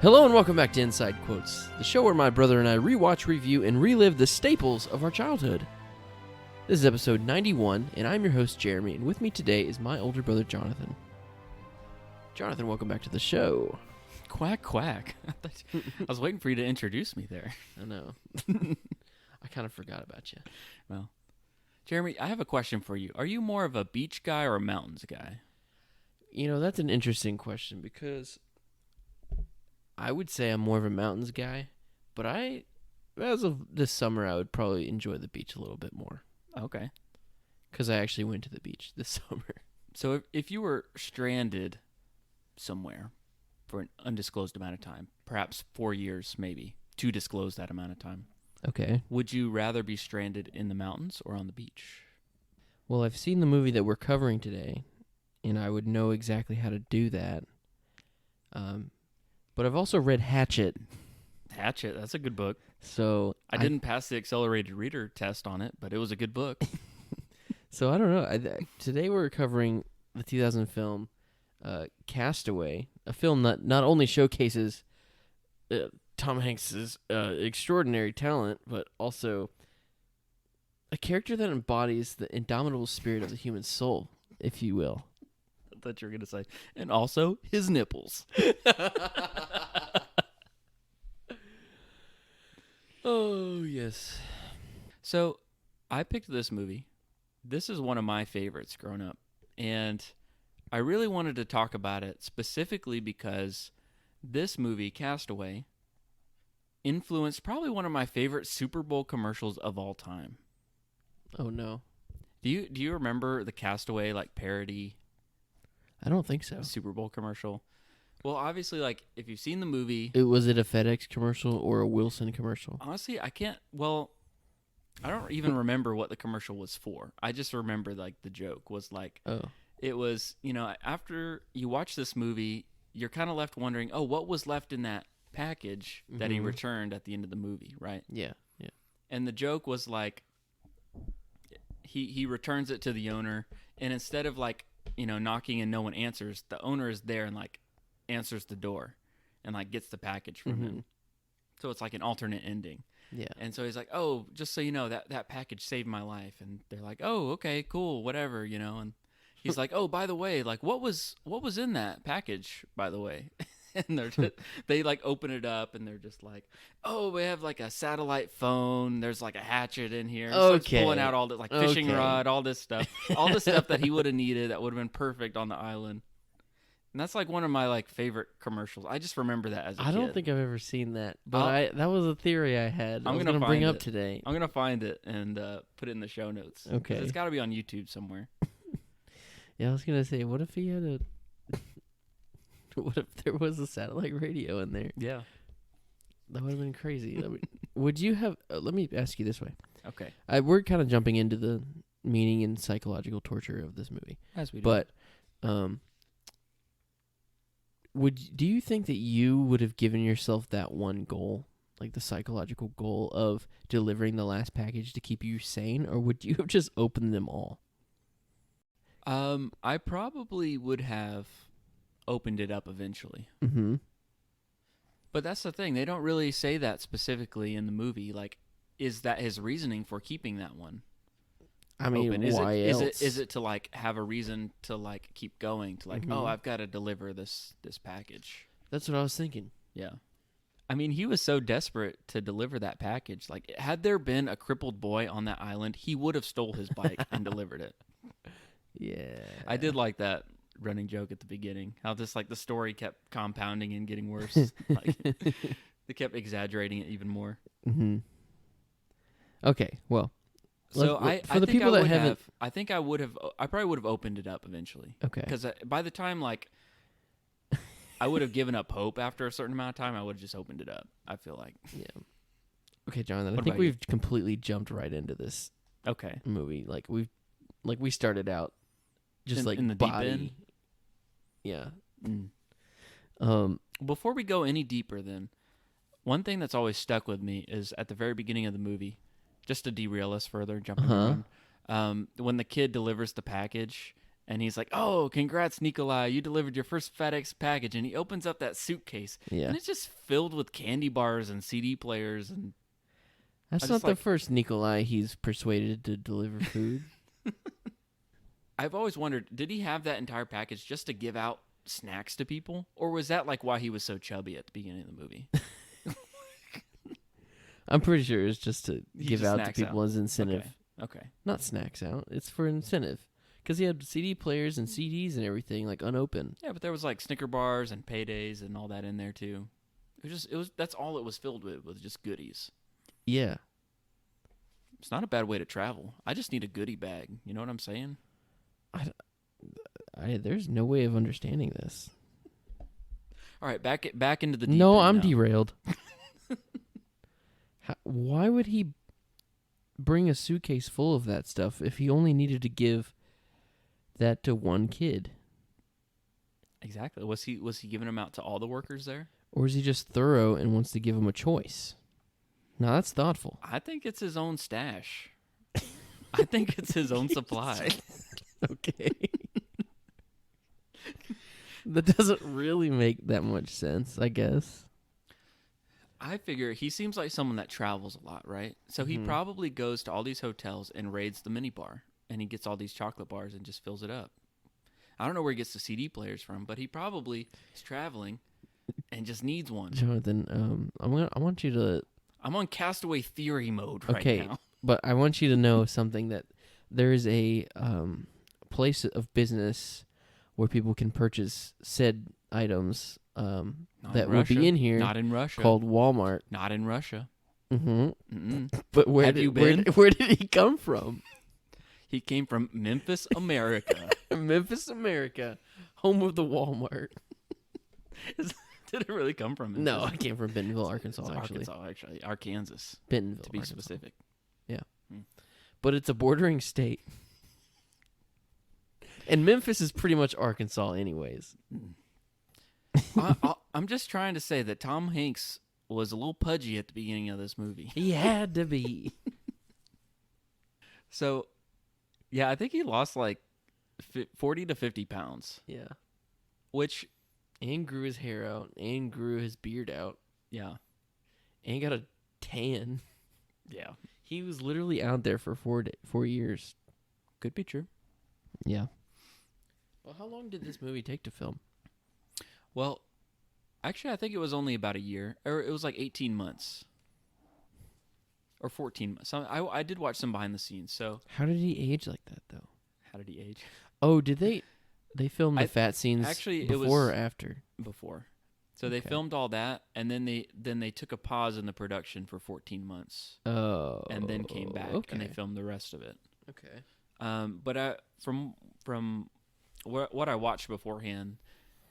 Hello and welcome back to Inside Quotes, the show where my brother and I rewatch, review, and relive the staples of our childhood. This is episode 91, and I'm your host, Jeremy, and with me today is my older brother, Jonathan. Jonathan, welcome back to the show. Quack, quack. I was waiting for you to introduce me there. I know. I kind of forgot about you. Well, Jeremy, I have a question for you. Are you more of a beach guy or a mountains guy? You know, that's an interesting question because I would say I'm more of a mountains guy, but as of this summer, I would probably enjoy the beach a little bit more. Okay. Because I actually went to the beach this summer. So if you were stranded somewhere for an undisclosed amount of time, perhaps 4 years maybe, to disclose that amount of time, Okay. would you rather be stranded in the mountains or on the beach? Well, I've seen the movie that we're covering today, and I would know exactly how to do that. But I've also read Hatchet. Hatchet, that's a good book. So I didn't pass the accelerated reader test on it, but it was a good book. So I don't know. Today we're covering the 2000 film Castaway, a film that not only showcases Tom Hanks's extraordinary talent, but also a character that embodies the indomitable spirit of the human soul, if you will. I thought you were going to say, and also his nipples. Oh, yes. So I picked this movie. This is one of my favorites growing up. And I really wanted to talk about it specifically because this movie, Castaway, influenced probably one of my favorite Super Bowl commercials of all time. Oh, no. Do you remember the Castaway parody I don't think so. Super Bowl commercial? Well, obviously, if you've seen the movie... Was it a FedEx commercial or a Wilson commercial? Honestly, I don't even remember what the commercial was for. I just remember, the joke was it was, after you watch this movie, you're kind of left wondering, what was left in that package that he returned at the end of the movie, right? Yeah. And the joke was, he returns it to the owner, and instead of, knocking and no one answers, the owner is there and, answers the door and gets the package from him. So it's an alternate ending. Yeah. And so he's like, "Oh, just so you know, that package saved my life." And they're like, "Oh, okay, cool, whatever, and he's like, "Oh, by the way, what was in that package, by the way?" And they open it up and they're just like, "Oh, we have a satellite phone. There's a hatchet in here." So it's pulling out all the fishing rod, all this stuff, all the stuff that he would have needed that would have been perfect on the island. And that's one of my favorite commercials. I just remember that as a kid. I don't think I've ever seen that, but that was a theory I had. I was going to bring up today. I'm going to find it and put it in the show notes. Okay. It's got to be on YouTube somewhere. Yeah, I was going to say, what if he had what if there was a satellite radio in there? Yeah. That would have been crazy. Would you have... let me ask you this way. Okay. We're kind of jumping into the meaning and psychological torture of this movie. As we do. But... do you think that you would have given yourself that one goal, the psychological goal of delivering the last package to keep you sane, or would you have just opened them all? I probably would have opened it up eventually. Mm-hmm. But that's the thing. They don't really say that specifically in the movie. Is that his reasoning for keeping that one? I mean, open? why else? Is it to have a reason to keep going to oh, I've got to deliver this package? That's what I was thinking. Yeah. I mean, he was so desperate to deliver that package. Had there been a crippled boy on that island, he would have stole his bike and delivered it. Yeah. I did like that running joke at the beginning. How just the story kept compounding and getting worse. They kept exaggerating it even more. Mm-hmm. Okay, well. So I probably would have opened it up eventually. Okay. Because by the time I would have given up hope after a certain amount of time, I would have just opened it up. I feel like. Yeah. Okay, Jonathan. What I think about we've completely jumped right into this. Okay. Movie. We started out just in the body. deep end. Yeah. Before we go any deeper, then, one thing that's always stuck with me is at the very beginning of the movie. Just to derail us further, jumping around, when the kid delivers the package And he's like, "Oh, congrats, Nikolai! You delivered your first FedEx package." And he opens up that suitcase, Yeah. and it's just filled with candy bars and CD players. And That's not the first Nikolai he's persuaded to deliver food. I've always wondered, did he have that entire package just to give out snacks to people, or was that like why he was so chubby at the beginning of the movie? I'm pretty sure it's just to give out to people as incentive. Okay. Not snacks out. It's for incentive. Because he had CD players and CDs and everything, like, unopened. Yeah, but there was, like, Snicker bars and Paydays and all that in there, too. That's all it was filled with, was just goodies. Yeah. It's not a bad way to travel. I just need a goodie bag. You know what I'm saying? There's no way of understanding this. All right, back into the deep No, end I'm now. derailed. Why would he bring a suitcase full of that stuff if he only needed to give that to one kid? Exactly. Was he giving them out to all the workers there? Or is he just thorough and wants to give them a choice? Now, that's thoughtful. I think it's his own stash. I think it's his own supply. Okay. That doesn't really make that much sense, I guess. I figure he seems like someone that travels a lot, right? So he probably goes to all these hotels and raids the minibar, and he gets all these chocolate bars and just fills it up. I don't know where he gets the CD players from, but he probably is traveling and just needs one. Jonathan, I want you to... I'm on Castaway Theory mode right now. But I want you to know something, that there is a place of business where people can purchase said items that will be in here. Not in Russia. Called Walmart. Not in Russia. Mm-hmm. But where did he come from? He came from Memphis, America. Memphis, America, home of the Walmart. Did it really come from Memphis? No, I came from Bentonville, Arkansas. Arkansas, Bentonville, to be Arkansas. specific. Yeah, but it's a bordering state, and Memphis is pretty much Arkansas, anyways. I'm just trying to say that Tom Hanks was a little pudgy at the beginning of this movie. He had to be. So, yeah, I think he lost like 40 to 50 pounds. Yeah. Which... And grew his hair out, and grew his beard out. Yeah. And got a tan. Yeah. He was literally out there for 4 years. Could be true. Yeah. Well, how long did this movie take to film? Well, actually, I think it was only about a year. Or it was like 18 months. Or 14 months. I did watch some behind the scenes, so... How did he age like that, though? How did he age? Oh, did they filmed the fat scenes actually, before it was or after? Before. So they filmed all that, and then they took a pause in the production for 14 months. Oh. And then came back, and they filmed the rest of it. Okay. But from what I watched beforehand,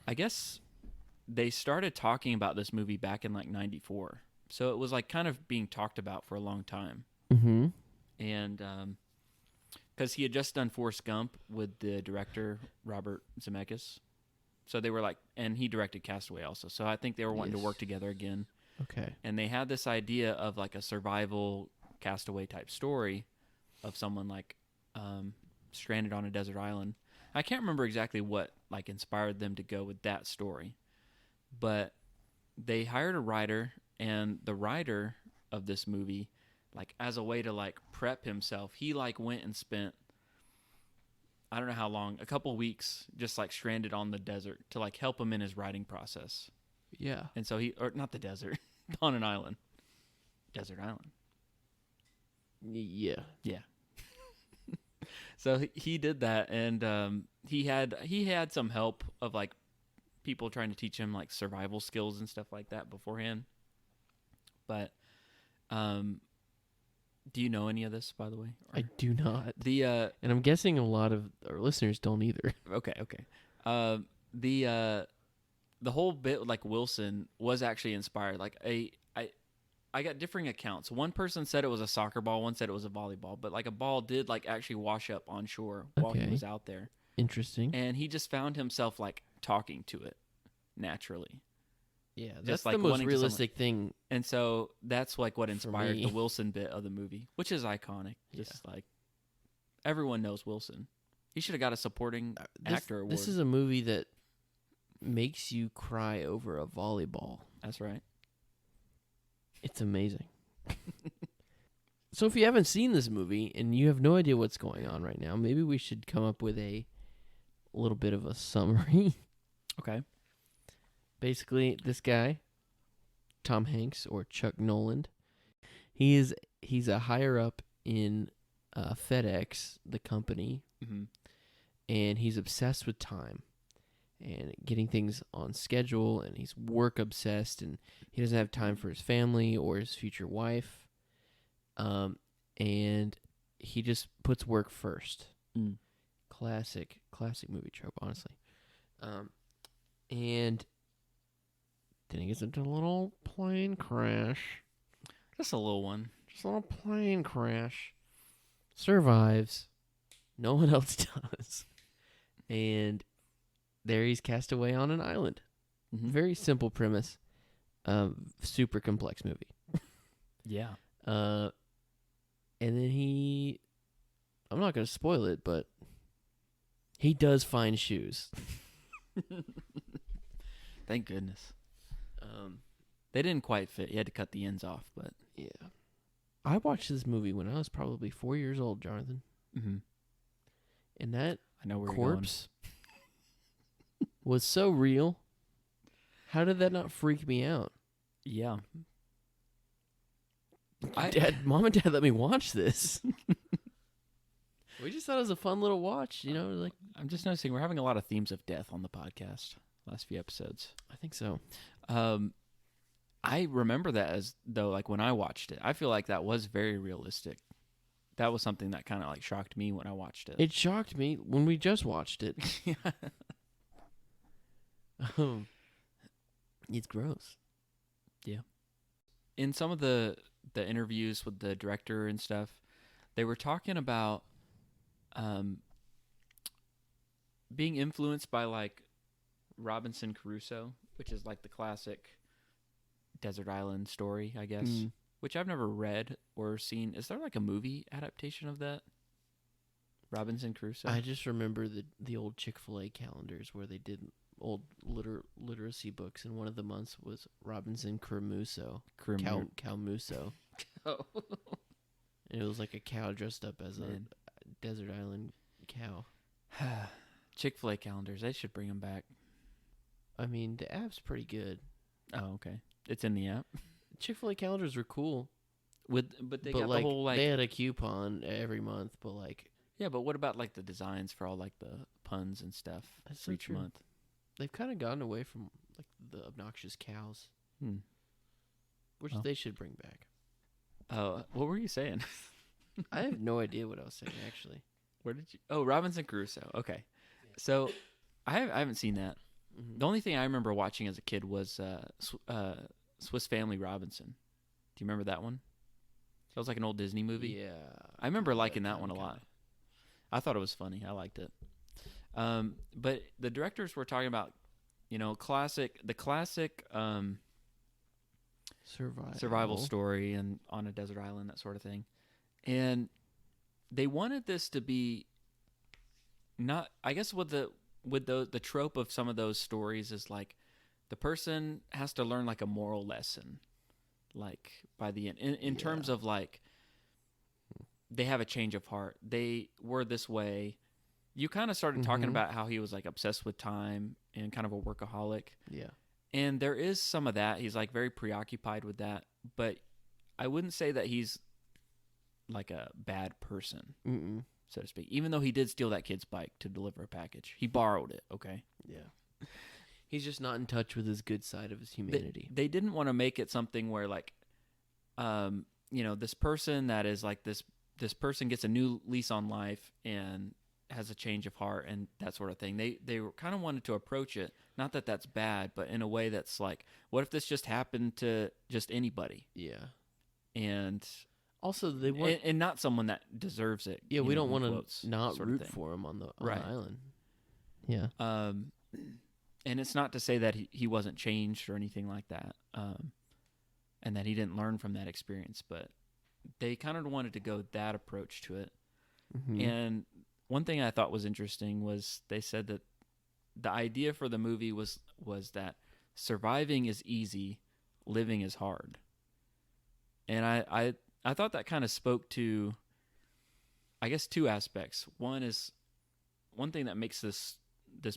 I guess they started talking about this movie back in like 94. So it was like kind of being talked about for a long time. Mm-hmm. And because he had just done Forrest Gump with the director Robert Zemeckis. So they were like, and he directed Castaway also. So I think they were wanting to work together again. Okay. And they had this idea of like a survival Castaway type story of someone like stranded on a desert island. I can't remember exactly what like inspired them to go with that story, but they hired a writer, and the writer of this movie, like as a way to like prep himself, he like went and spent, I don't know how long, a couple weeks just like stranded on the desert to like help him in his writing process. Yeah. And so or not the desert, on an island. Desert island. Yeah. Yeah. So he did that, and he had some help of like people trying to teach him like survival skills and stuff like that beforehand. But do you know any of this, by the way? I do not. And I'm guessing a lot of our listeners don't either. Okay. The whole bit like Wilson was actually inspired. Like I got differing accounts. One person said it was a soccer ball, one said it was a volleyball, but like a ball did like actually wash up on shore while he was out there. Interesting. And he just found himself like talking to it naturally. Yeah, that's just the like most realistic thing. And so that's like what inspired me. the Wilson bit of the movie, which is iconic. Just like everyone knows Wilson. He should have got a supporting actor award. This is a movie that makes you cry over a volleyball. That's right. It's amazing. So if you haven't seen this movie and you have no idea what's going on right now, maybe we should come up with a little bit of a summary. Okay. Basically, this guy, Tom Hanks or Chuck Noland, he's a higher up in FedEx, the company, Mm-hmm. and he's obsessed with time and getting things on schedule, and he's work obsessed, and he doesn't have time for his family or his future wife. And he just puts work first. Mm. Classic movie trope, honestly. And then he gets into a little plane crash. Just a little one. Just a little plane crash. Survives. No one else does. And there he's cast away on an island. Mm-hmm. Very simple premise. Super complex movie. Yeah. And then I'm not going to spoil it, but he does find shoes. Thank goodness. They didn't quite fit. You had to cut the ends off, but Yeah. I watched this movie when I was probably 4 years old, Jonathan. mm-hmm. And that I know where corpse was so real. How did that not freak me out? you're going. Mom and Dad let me watch this. We just thought it was a fun little watch, like I'm just noticing we're having a lot of themes of death on the podcast last few episodes. I think so. I remember that as though, like, when I watched it, I feel like that was very realistic. That was something that kind of like shocked me when I watched it. It shocked me when we just watched it. It's gross. Yeah. In some of the interviews with the director and stuff, they were talking about being influenced by like Robinson Crusoe, which is like the classic desert island story, I guess, which I've never read or seen. Is there like a movie adaptation of that? Robinson Crusoe? I just remember the old Chick-fil-A calendars where they did old literacy books, and one of the months was Robinson Crusoe. Cowmuso. Oh. And it was like a cow dressed up as a desert island cow. Chick-fil-A calendars. They should bring them back. I mean, the app's pretty good. Oh, okay. It's in the app. Chick-fil-A calendars were cool. But they got like, the whole like they had a coupon every month, but like yeah. But what about like the designs for all like the puns and stuff That's for so each true. month? They've kind of gotten away from like the obnoxious cows, which Oh. they should bring back. Oh, what were you saying? I have no idea what I was saying actually. Where did you? Oh, Robinson Crusoe. Okay, so I haven't seen that. Mm-hmm. The only thing I remember watching as a kid was Swiss Family Robinson. Do you remember that one? That was like an old Disney movie. Yeah, I remember liking that one a lot. I thought it was funny. I liked it. But the directors were talking about, the classic survival story and on a desert island, that sort of thing. And they wanted this to be not, I guess with the trope of some of those stories is like the person has to learn like a moral lesson, like by the end, in terms of like they have a change of heart. They were this way. You kind of started talking about how he was like obsessed with time and kind of a workaholic. Yeah. And there is some of that. He's like very preoccupied with that, but I wouldn't say that he's like a bad person, so to speak. Even though he did steal that kid's bike to deliver a package. He borrowed it, okay? Yeah. He's just not in touch with his good side of his humanity. They didn't want to make it something where like this person that is like this person gets a new lease on life and has a change of heart and that sort of thing. They kind of wanted to approach it, not that that's bad, but in a way that's like, what if this just happened to just anybody? Yeah. And also, they want and not someone that deserves it. Yeah, we don't want to not root for him on the Right. island. Yeah. And it's not to say that he wasn't changed or anything like that, and that he didn't learn from that experience, but they kind of wanted to go that approach to it. And one thing I thought was interesting was they said that the idea for the movie was that surviving is easy, living is hard. And I thought that kind of spoke to, I guess, two aspects. One thing that makes this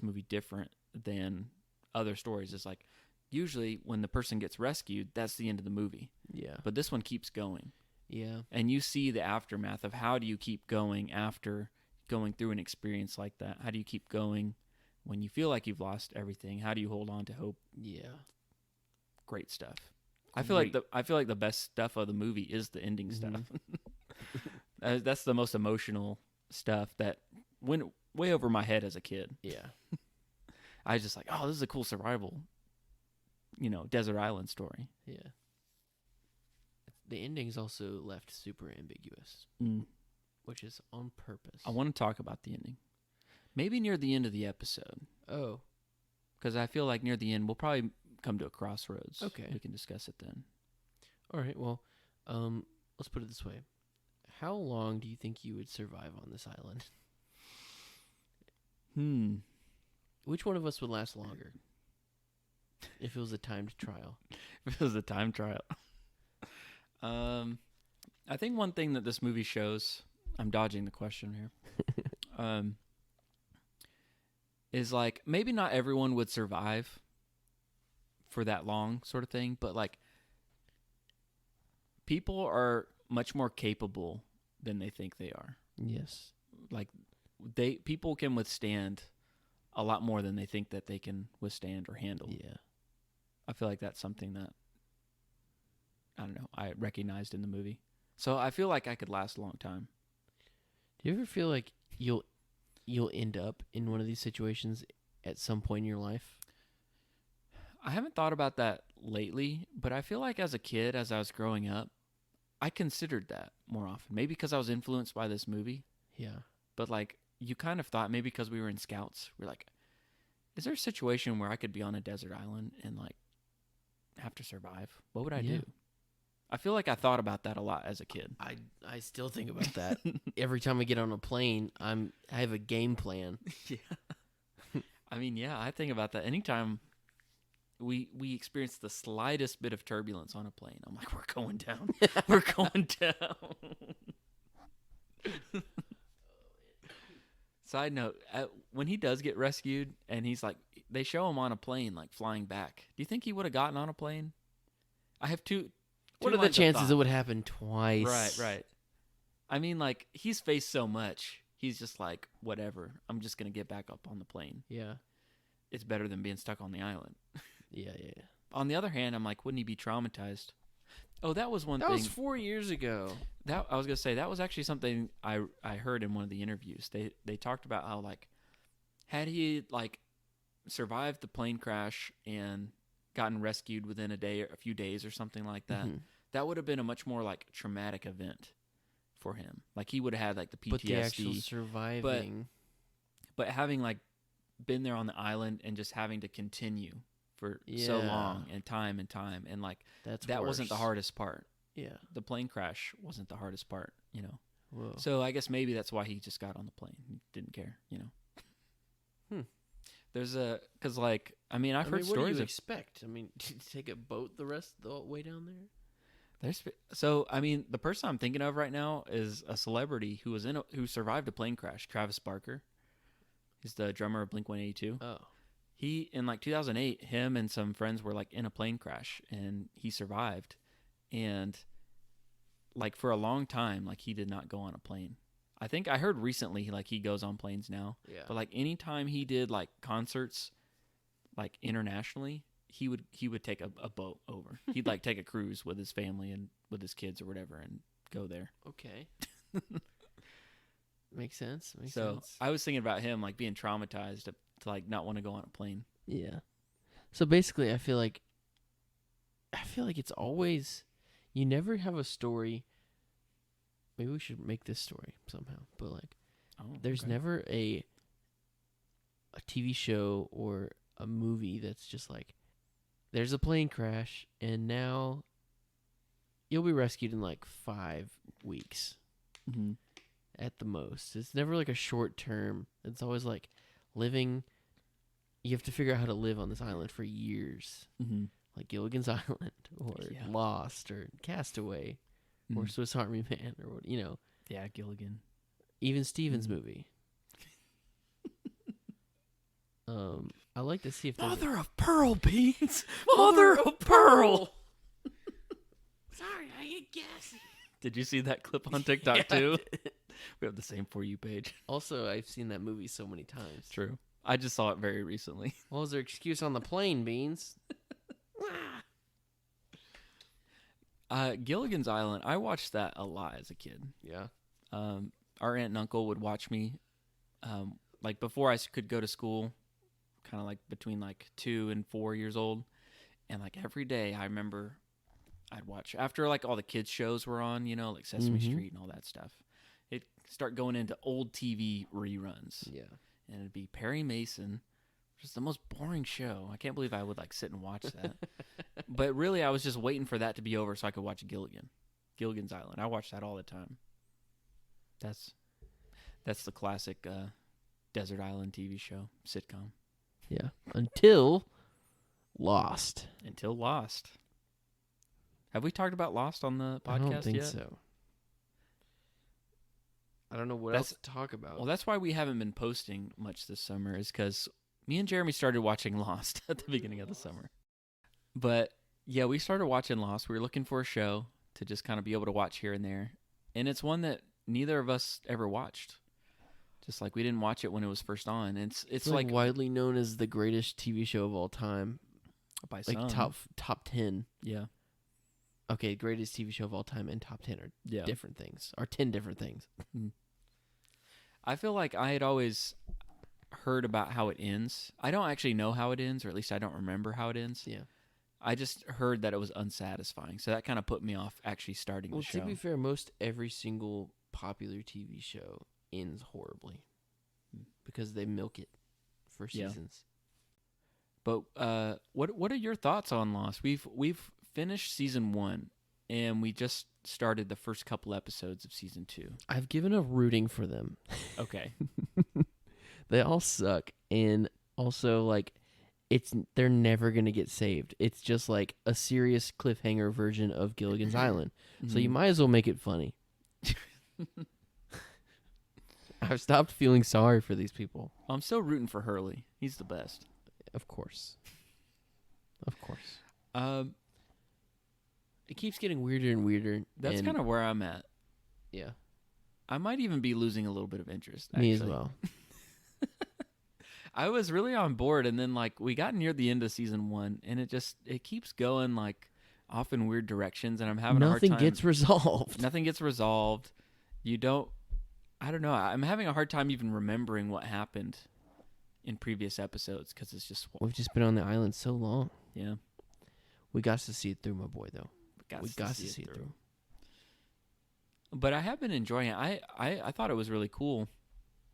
movie different than other stories is like usually when the person gets rescued, that's the end of the movie. Yeah. But this one keeps going. Yeah. And you see the aftermath of how do you keep going after going through an experience like that? How do you keep going when you feel like you've lost everything? How do you hold on to hope? Yeah. Great stuff. I feel like the best stuff of the movie is the ending stuff. That's the most emotional stuff that went way over my head as a kid. Yeah. I was just like, oh, this is a cool survival, desert island story. Yeah. The ending's also left super ambiguous, which is on purpose. I want to talk about the ending. Maybe near the end of the episode. Oh. Because I feel like near the end, we'll probably come to a crossroads. Okay. We can discuss it then. All right. Well, let's put it this way. How long do you think you would survive on this island? Which one of us would last longer? If it was a timed trial. If it was a time trial. I think one thing that this movie shows, I'm dodging the question here, is like maybe not everyone would survive for that long sort of thing, but like people are much more capable than they think they are. Yes. Like people can withstand a lot more than they think that they can withstand or handle. Yeah. I feel like that's something that I recognized in the movie. So I feel like I could last a long time. Do you ever feel like you'll end up in one of these situations at some point in your life? I haven't thought about that lately, but I feel like as a kid, as I was growing up, I considered that more often. Maybe because I was influenced by this movie. Yeah. But like you kind of thought maybe because we were in Scouts, we're like, is there a situation where I could be on a desert island and like have to survive? What would I do? I feel like I thought about that a lot as a kid. I still think about that. Every time I get on a plane, I have a game plan. Yeah. I mean, yeah, I think about that anytime we experience the slightest bit of turbulence on a plane. I'm like, we're going down. We're going down. Side note, when he does get rescued and he's like, they show him on a plane, like flying back. Do you think he would have gotten on a plane? I have two. What are the chances it would happen twice? Right. I mean, like, he's faced so much. He's just like, whatever. I'm just going to get back up on the plane. Yeah. It's better than being stuck on the island. Yeah. On the other hand, I'm like, wouldn't he be traumatized? Oh, that was one thing. That was 4 years ago. That I was going to say, that was actually something I heard in one of the interviews. They talked about how, like, had he, like, survived the plane crash and gotten rescued within a few days or something like that, that would have been a much more like traumatic event for him. Like he would have had like the PTSD. But the actual surviving. But having like been there on the island and just having to continue for so long and time and like that wasn't the hardest part. Yeah. The plane crash wasn't the hardest part, Whoa. So I guess maybe that's why he just got on the plane. He didn't care, There's because like I've heard what stories. What do you expect? To take a boat the way down there. The person I'm thinking of right now is a celebrity who survived a plane crash. Travis Barker, he's the drummer of Blink-182. Oh, he in like 2008, him and some friends were like in a plane crash, and he survived. And like for a long time, like he did not go on a plane. I think I heard recently, like he goes on planes now. Yeah. But like anytime he did like concerts, like internationally, he would take a boat over. He'd like take a cruise with his family and with his kids or whatever and go there. Okay. Makes sense. So I was thinking about him like being traumatized to like not want to go on a plane. Yeah. So basically, I feel like it's always, you never have a story. Maybe we should make this story somehow. But like, there's never a TV show or a movie that's just like, there's a plane crash and now you'll be rescued in like 5 weeks. Mm-hmm. at the most. It's never like a short term. It's always like living. You have to figure out how to live on this island for years, Mm-hmm. like Gilligan's Island or Yeah. Lost or Castaway or Swiss Army Man or what Yeah, Gilligan. even Steven's Mhm. movie. I like to see if there's Mother of pearl, Beans. Mother of pearl. Sorry, I get gassy. Did you see that clip on TikTok Yeah, I too? did. We have the same For You page. Also, I've seen that movie so many times. True. I just saw it very recently. What was their excuse on the plane, Beans? Gilligan's Island. I watched that a lot as a kid. Yeah. Our aunt and uncle would watch me, like before I could go to school, kind of like between like 2 and 4 years old, and like every day I remember I'd watch after like all the kids shows were on, like Sesame Mhm. Street and all that stuff. It'd start going into old TV reruns, Yeah. and it'd be Perry Mason, which is the most boring show. I can't believe I would like sit and watch that. But really, I was just waiting for that to be over so I could watch Gilligan's Island. I watch that all the time. That's the classic desert island TV show sitcom. Yeah. Until Lost. Until Lost. Have we talked about Lost on the podcast I don't think yet? so. I don't know what That's- else to talk about. Well, that's why we haven't been posting much this summer, is because me and Jeremy started watching Lost at the beginning of the summer. But yeah, we started watching Lost. We were looking for a show to just kind of be able to watch here and there. And it's one that neither of us ever watched. Just like we didn't watch it when it was first on. It's like widely known as the greatest TV show of all time. by Like some. top 10. Yeah. Okay, greatest TV show of all time and top 10 are Yeah. different things. Are 10 different things. I feel like I had always heard about how it ends. I don't actually know how it ends, or at least I don't remember how it ends. Yeah. I just heard that it was unsatisfying, so that kind of put me off actually starting Well, the show. to be fair, most every single popular TV show ends horribly because they milk it for Yeah. seasons. But what are your thoughts on Lost? We've finished season 1, and we just started the first couple episodes of season 2. I've given up rooting for them. Okay. They all suck, and also like they're never gonna get saved. It's just like a serious cliffhanger version of Gilligan's Island. So you Mhm. might as well make it funny. I've stopped feeling sorry for these people. I'm still rooting for Hurley. He's the best. Of course. Of course. It keeps getting weirder and weirder. That's and- kind of where I'm at. yeah. I might even be losing a little bit of interest. Me as actually. well. I was really on board, and then like we got near the end of season 1, and it keeps going like off in weird directions, and I'm having a hard Nothing time. gets resolved. Nothing gets resolved. I don't know. I'm having a hard time even remembering what happened in previous episodes because it's just We've just been on the island so long. yeah. We got to see it through, my boy. Though we got to see see it through. But I have been enjoying it. I thought it was really cool,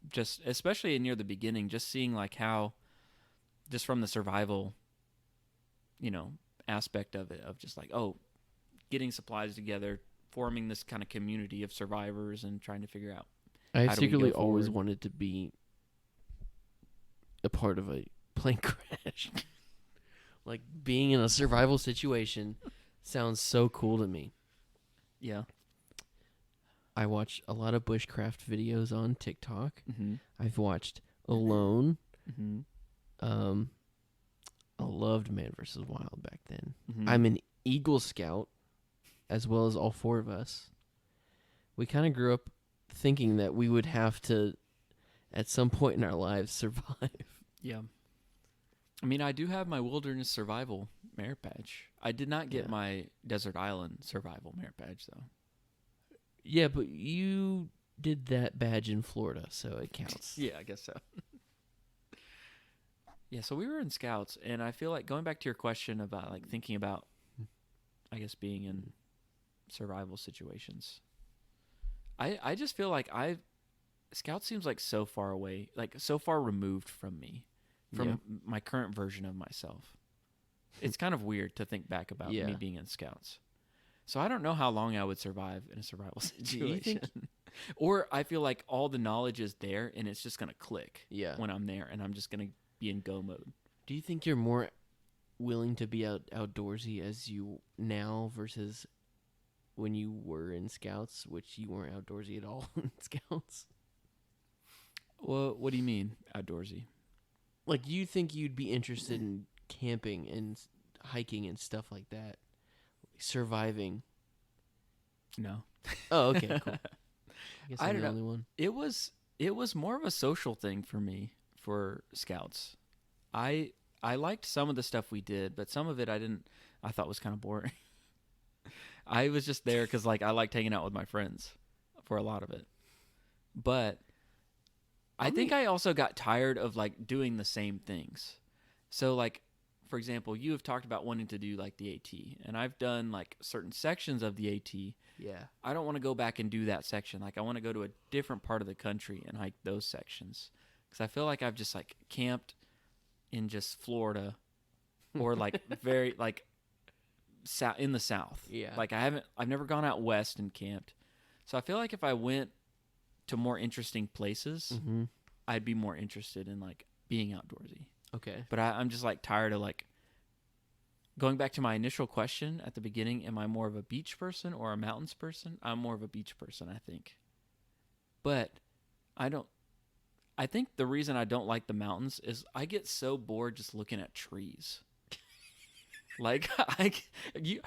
just especially near the beginning, just seeing like how, just from the survival, aspect of it, of just like getting supplies together, forming this kind of community of survivors, and trying to figure out. I How do we go secretly always forward? wanted to be a part of a plane crash. Like being in a survival situation sounds so cool to me. Yeah. I watch a lot of bushcraft videos on TikTok. Mm-hmm. I've watched Alone. Mm-hmm. I loved Man vs. Wild back then. Mm-hmm. I'm an Eagle Scout, as well as all four of us. We kind of grew up thinking that we would have to, at some point in our lives, survive. Yeah. I mean, I do have my wilderness survival merit badge. I did not get Yeah. my desert island survival merit badge, though. Yeah, but you did that badge in Florida, so it counts. Yeah, I guess so. Yeah, so we were in scouts, and I feel like going back to your question about like thinking about, I guess, being in survival situations. I just feel like Scout seems like so far away, like so far removed from me, from my current version of myself. It's kind of weird to think back about me being in Scouts. So I don't know how long I would survive in a survival situation. Or I feel like all the knowledge is there and it's just going to click Yeah. when I'm there and I'm just going to be in go mode. Do you think you're more willing to be outdoorsy as you now versus when you were in Scouts, which you weren't outdoorsy at all in Scouts? Well, what do you mean outdoorsy? Like, you think you'd be interested in camping and hiking and stuff like that? Surviving? No. Oh, okay, cool. I guess I I'm don't the know. only one. It was more of a social thing for me for Scouts. I liked some of the stuff we did, but some of it I thought was kind of boring. I was just there because like I liked hanging out with my friends for a lot of it. But I think I also got tired of like doing the same things. So like, for example, you have talked about wanting to do like the AT, and I've done like certain sections of the AT. Yeah. I don't want to go back and do that section. Like I want to go to a different part of the country and hike those sections. Because I feel like I've just like camped in just Florida or like very like in the South. Yeah. Like I've never gone out west and camped. So I feel like if I went to more interesting places, Mm-hmm. I'd be more interested in like being outdoorsy. Okay. But I'm just like tired of like going back to my initial question at the beginning. Am I more of a beach person or a mountains person? I'm more of a beach person, I think. But I think the reason I don't like the mountains is I get so bored just looking at trees. Like you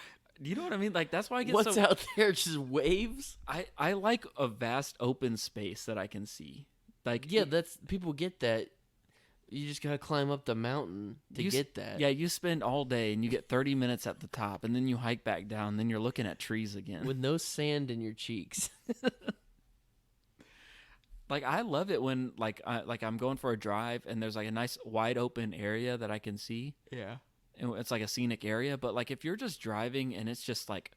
know what I mean? Like that's why I get What's out there? Just waves? I like a vast open space that I can see. Like Yeah, that's people get that. You just gotta climb up the mountain to get that. Yeah, you spend all day and you get 30 minutes at the top, and then you hike back down, and then you're looking at trees again. With no sand in your cheeks. Like I love it when like I'm going for a drive and there's like a nice wide open area that I can see. Yeah. And it's like a scenic area, but like if you're just driving and it's just like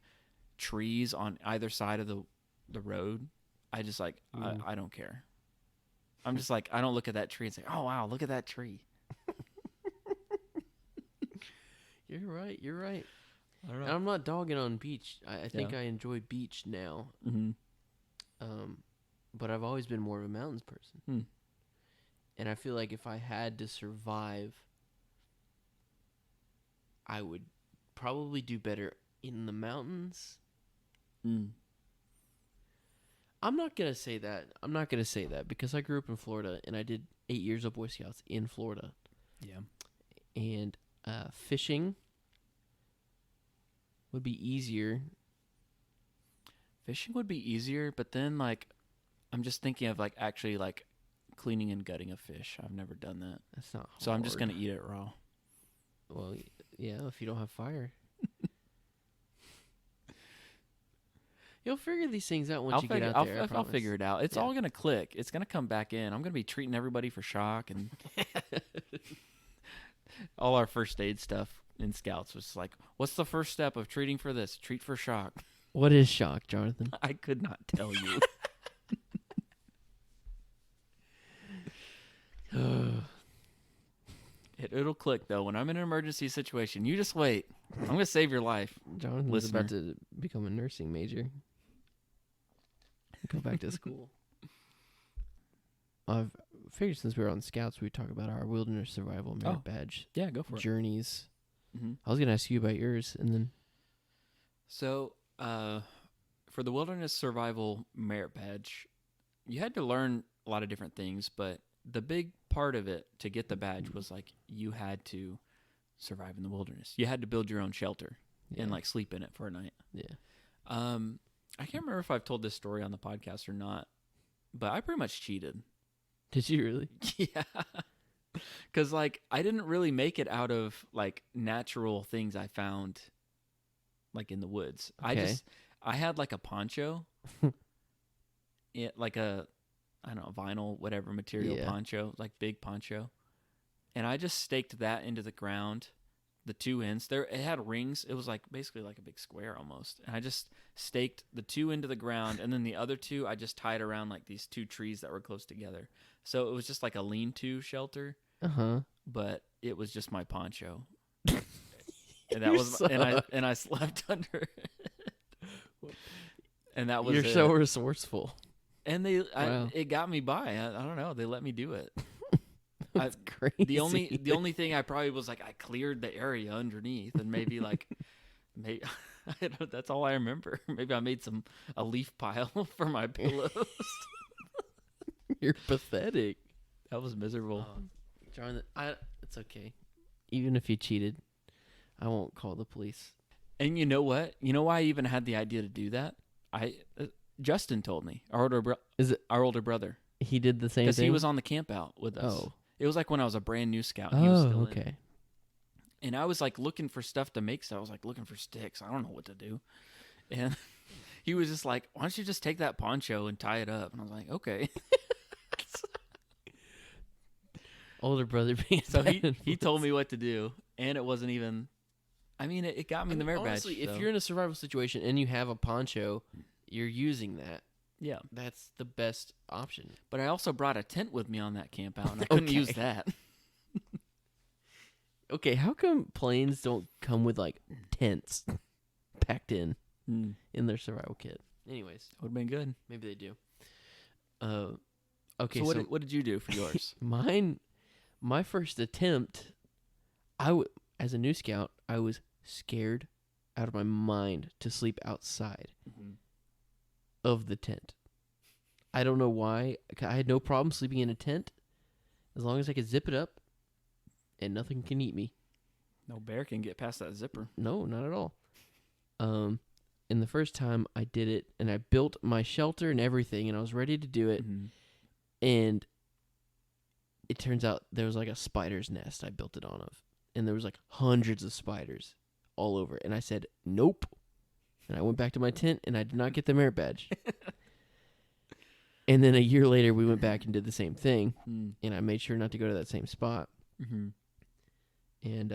trees on either side of the road, I just like I don't care. I'm just like I don't look at that tree and say, "Oh wow, look at that tree." You're right. You're right. I don't And I'm not dogging on beach. I think I enjoy beach now. Mm-hmm. But I've always been more of a mountains person. And I feel like if I had to survive, I would probably do better in the mountains. I'm not going to say that. I'm not going to say that because I grew up in Florida and I did 8 years of Boy Scouts in Florida. Yeah. And fishing would be easier. Fishing would be easier, but then like I'm just thinking of like actually like cleaning and gutting a fish. I've never done that. That's not hard. So I'm just going to eat it raw. Well, yeah, if you don't have fire. You'll figure these things out once you get out there. I'll figure it out. It's all going to click. It's going to come back in. I'm going to be treating everybody for shock and all our first aid stuff in Scouts was like, what's the first step of treating for this? Treat for shock. What is shock, Jonathan? I could not tell you. It'll click, though. When I'm in an emergency situation, you just wait. I'm going to save your life. Jonathan's Listener. about to become a nursing major. Go back to school. I've figured since we were on Scouts, we talk about our wilderness survival merit badge Yeah, go for journeys. Mm-hmm. I was going to ask you about yours, and then... So, for the Wilderness Survival Merit Badge, you had to learn a lot of different things, but the big part of it to get the badge was like you had to survive in the wilderness. You had to build your own shelter and like sleep in it for a night. Yeah. I can't remember if I've told this story on the podcast or not, but I pretty much cheated. Did you really? Yeah. Because like I didn't really make it out of like natural things I found like in the woods. Okay. I had like a poncho, like a, I don't know, vinyl, whatever material poncho, like big poncho. And I just staked that into the ground, the two ends. It had rings. It was like basically like a big square almost. And I just staked the two into the ground. And then the other two, I just tied around like these two trees that were close together. So it was just like a lean-to shelter. Uh-huh. But it was just my poncho. And that was, and I slept under it. And that was You're so resourceful. And Wow. it got me by. I don't know. They let me do it. That's crazy. The only thing I probably was like I cleared the area underneath and maybe like maybe I don't, that's all I remember. Maybe I made a leaf pile for my pillows. You're pathetic. That was miserable. It's okay. Even if you cheated, I won't call the police. And you know what? You know why I even had the idea to do that? Justin told me, our older brother. He did the same thing? Because he was on the camp out with us. Oh. It was like when I was a brand new scout. And he was still okay. in. And I was like looking for stuff to make stuff. I was like looking for sticks. I don't know what to do. And he was just like, why don't you just take that poncho and tie it up? And I was like, okay. Older brother being So he told me what to do. And it wasn't even, I mean, it got me the merit honestly, badge. if you're in a survival situation and you have a poncho, you're using that. Yeah. That's the best option. But I also brought a tent with me on that camp out, and I couldn't use that. Okay, how come planes don't come with like tents packed in their survival kit? Anyways, Would have been good. maybe they do. Okay, So what did you do for yours? my first attempt, as a new scout, I was scared out of my mind to sleep outside of the tent. I don't know why. I had no problem sleeping in a tent as long as I could zip it up and nothing can eat me. No bear can get past that zipper. No, not at all. And the first time I did it, and I built my shelter and everything, and I was ready to do it, and it turns out there was like a spider's nest I built it on of, and there was like hundreds of spiders all over, and I said, nope. And I went back to my tent, and I did not get the merit badge. And then a year later, we went back and did the same thing, and I made sure not to go to that same spot. And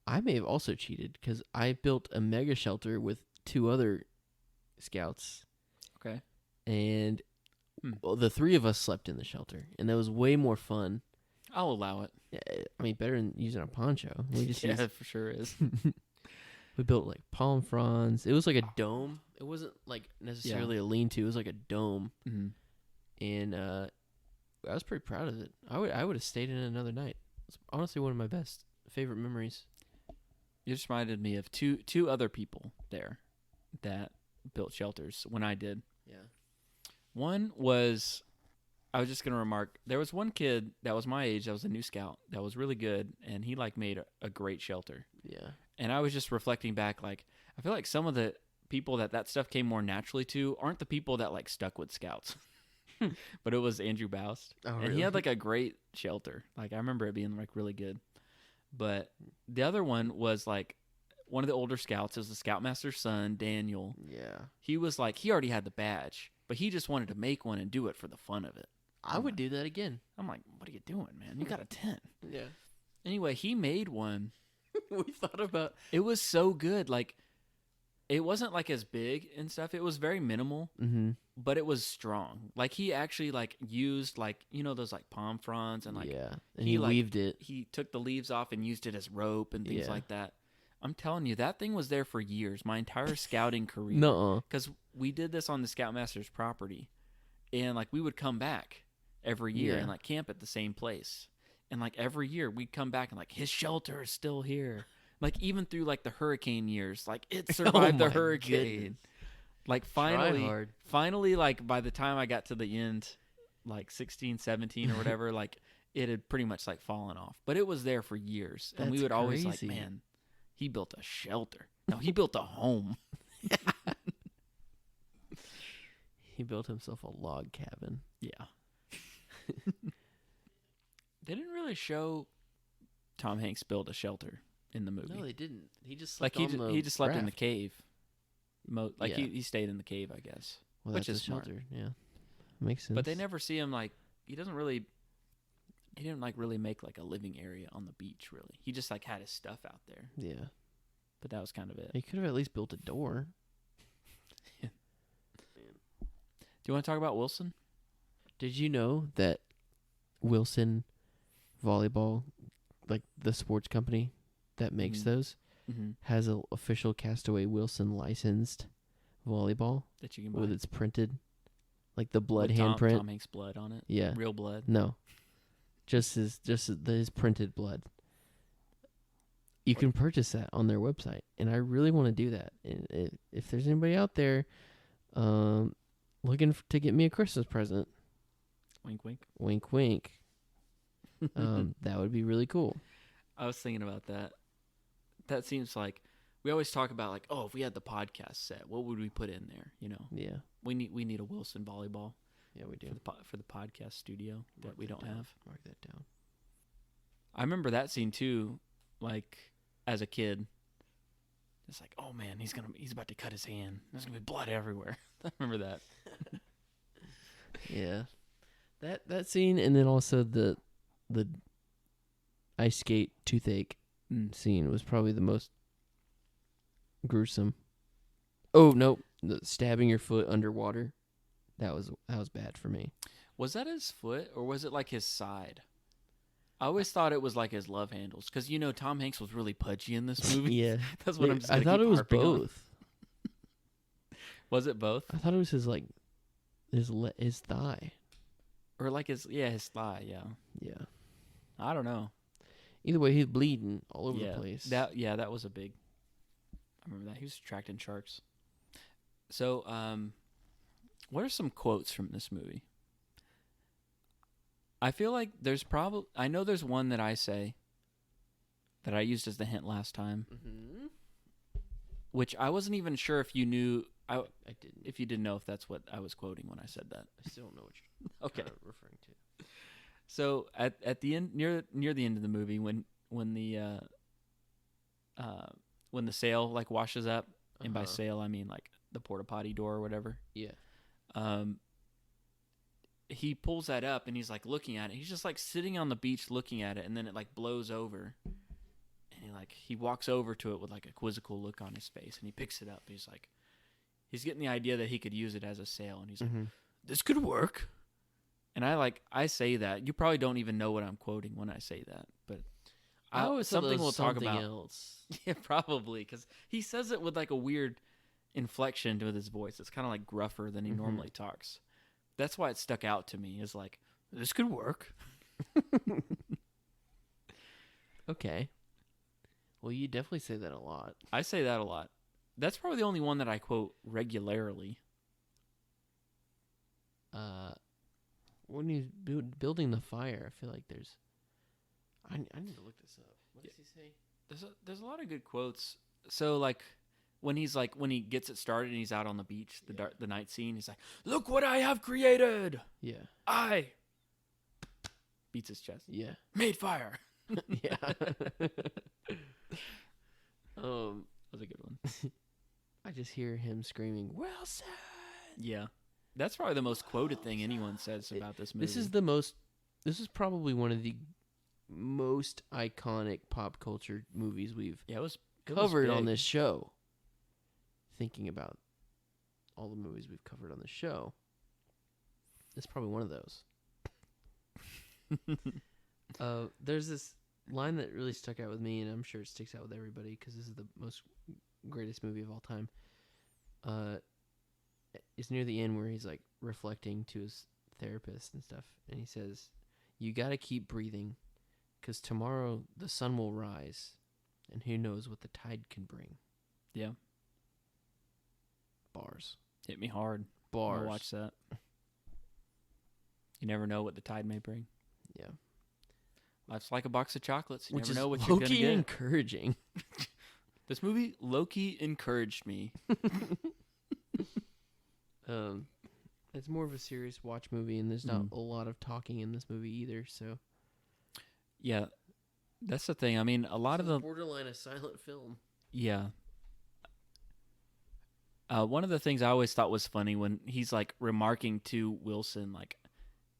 I may have also cheated because I built a mega shelter with 2 other scouts. Okay. And the 3 of us slept in the shelter, and that was way more fun. I'll allow it. I mean, better than using a poncho. We just Yeah, it for sure is. we built like palm fronds. It was like a dome. It wasn't like necessarily a lean-to. It was like a dome. And I was pretty proud of it. I would have stayed in it another night. It's honestly one of my best favorite memories. You just reminded me of two other people there that built shelters when I did. Yeah. One was, I was just going to remark, there was one kid that was my age that was a new scout that was really good, and he like made a great shelter. Yeah. And I was just reflecting back, like, I feel like some of the people that stuff came more naturally to aren't the people that like stuck with scouts. But it was Andrew Boust. Oh, and really? he had like a great shelter. Like I remember it being like really good. But the other one was like one of the older scouts. It was the scoutmaster's son, Daniel. Yeah. He was like, he already had the badge, but he just wanted to make one and do it for the fun of it. I would do that again. I'm like, what are you doing, man? You got a tent. Yeah. Anyway, he made one. We thought about it. Was so good. Like, it wasn't like as big and stuff. It was very minimal, but it was strong. Like he actually like used like, you know, those like palm fronds and like, and he weaved it. He took the leaves off and used it as rope and things like that. I'm telling you, that thing was there for years. My entire scouting career. Nuh-uh. Because we did this on the Scoutmaster's property, and like we would come back every year and like camp at the same place, and like every year we'd come back and like his shelter is still here. Like, even through, like, the hurricane years, like, it survived the hurricane. Goodness. Like, finally, like, by the time I got to the end, like, 16, 17 or whatever, like, it had pretty much, like, fallen off. But it was there for years. And we would always, like, man, he built a shelter. No, he built a home. He built himself a log cabin. Yeah. They didn't really show Tom Hanks build a shelter in the movie. No, they didn't. He just slept he just slept in the cave. Like he stayed in the cave, I guess. Well, which that's is a shelter. smart. Yeah, makes sense. But they never see him like he didn't like really make like a living area on the beach. Really, he just like had his stuff out there. Yeah, but that was kind of it. He could have at least built a door. Do you want to talk about Wilson? Did you know that Wilson Volleyball, like the sports company that makes those, has an official Castaway Wilson licensed volleyball that you can buy with its printed like the blood With handprint. Tom Hanks' blood on it. Yeah. Real blood. No, just his printed blood. You can purchase that on their website, and I really want to do that. And if there's anybody out there, looking to get me a Christmas present, Wink, wink. wink, wink, that would be really cool. I was thinking about that. That seems like we always talk about like, oh, if we had the podcast set, what would we put in there? You know, Yeah, we need a Wilson volleyball yeah, we do. for the podcast studio that we don't down. have. Mark that down. I remember that scene too, like as a kid. It's like, oh man, he's about to cut his hand. There's gonna be blood everywhere. I remember that. Yeah, that scene, and then also the ice skate toothache scene was probably the most gruesome. Oh no, the stabbing your foot underwater. That was bad for me. Was that his foot or was it like his side? I always thought it was like his love handles because Tom Hanks was really pudgy in this movie. Yeah, That's what I'm just. I thought it was harping on. both. Was it both? I thought it was his his thigh. Or like his thigh, yeah. Yeah. I don't know. Either way, he's bleeding all over the place. That was a big. I remember that he was attracting sharks. So, what are some quotes from this movie? I feel like I know there's one that I say that I used as the hint last time, which I wasn't even sure if you knew. I didn't. If you didn't know if that's what I was quoting when I said that. I still don't know what you're referring to. So at the end, near the end of the movie, when the sail like washes up, and by sail I mean like the porta potty door or whatever. Yeah. He pulls that up and he's like looking at it. He's just like sitting on the beach looking at it, and then it like blows over, and he walks over to it with like a quizzical look on his face, and he picks it up. He's like, he's getting the idea that he could use it as a sail, and he's like, this could work. And I say that. You probably don't even know what I'm quoting when I say that, but something we'll talk about. Else. Yeah, probably, because he says it with like a weird inflection to his voice. It's kind of like gruffer than he normally talks. That's why it stuck out to me. Is like, this could work. Okay. Well, you definitely say that a lot. I say that a lot. That's probably the only one that I quote regularly. When he's building the fire, I feel like there's. I need to look this up. What does he say? There's a lot of good quotes. So like, when he gets it started and he's out on the beach, the night scene, he's like, "Look what I have created." Yeah. I beats his chest. Yeah. Made fire. Yeah. That was a good one. I just hear him screaming, "Wilson!" Yeah. That's probably the most quoted thing anyone says about this movie. This is probably one of the most iconic pop culture movies we've covered on this show. Thinking about all the movies we've covered on the show, it's probably one of those. There's this line that really stuck out with me, and I'm sure it sticks out with everybody because this is the greatest movie of all time. It's near the end where he's like reflecting to his therapist and stuff, and he says, "You got to keep breathing, because tomorrow the sun will rise, and who knows what the tide can bring." Yeah. Bars. Hit me hard. Bars. I'll watch that. You never know what the tide may bring. Yeah. Life's like a box of chocolates. You Which never know what is you're going to low-key get. encouraging. This movie low-key encouraged me. It's more of a serious watch movie, and there's not a lot of talking in this movie either. So, yeah, that's the thing. I mean, a lot of the borderline a silent film. Yeah. One of the things I always thought was funny when he's like remarking to Wilson, like,